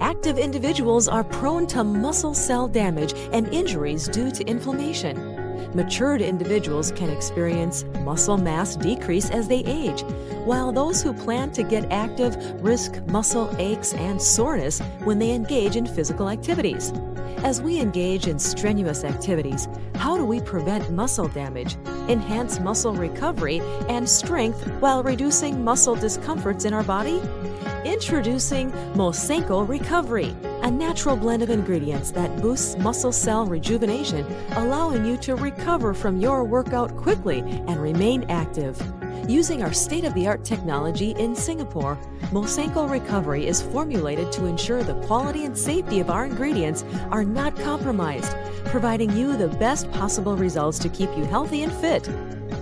Active individuals are prone to muscle cell damage and injuries due to inflammation. Matured individuals can experience muscle mass decrease as they age, while those who plan to get active risk muscle aches and soreness when they engage in physical activities. As we engage in strenuous activities, how do we prevent muscle damage, enhance muscle recovery and strength while reducing muscle discomforts in our body? Introducing Mosanco Recovery, a natural blend of ingredients that boosts muscle cell rejuvenation, allowing you to recover from your workout quickly and remain active. Using our state-of-the-art technology in Singapore, Mosanco Recovery is formulated to ensure the quality and safety of our ingredients are not compromised, providing you the best possible results to keep you healthy and fit.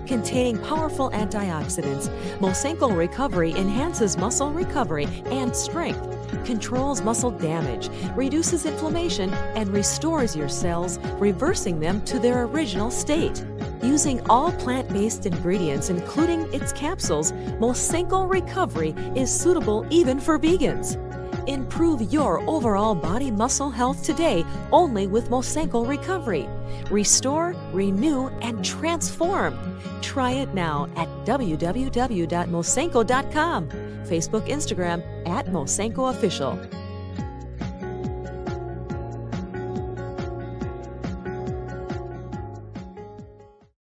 Containing powerful antioxidants, Mosanco Recovery enhances muscle recovery and strength, controls muscle damage, reduces inflammation, and restores your cells, reversing them to their original state. Using all plant-based ingredients, including its capsules, Mosanco Recovery is suitable even for vegans. Improve your overall body muscle health today only with Mosanco Recovery. Restore, renew, and transform. Try it now at www.mosanco.com, Facebook, Instagram @MosancoOfficial.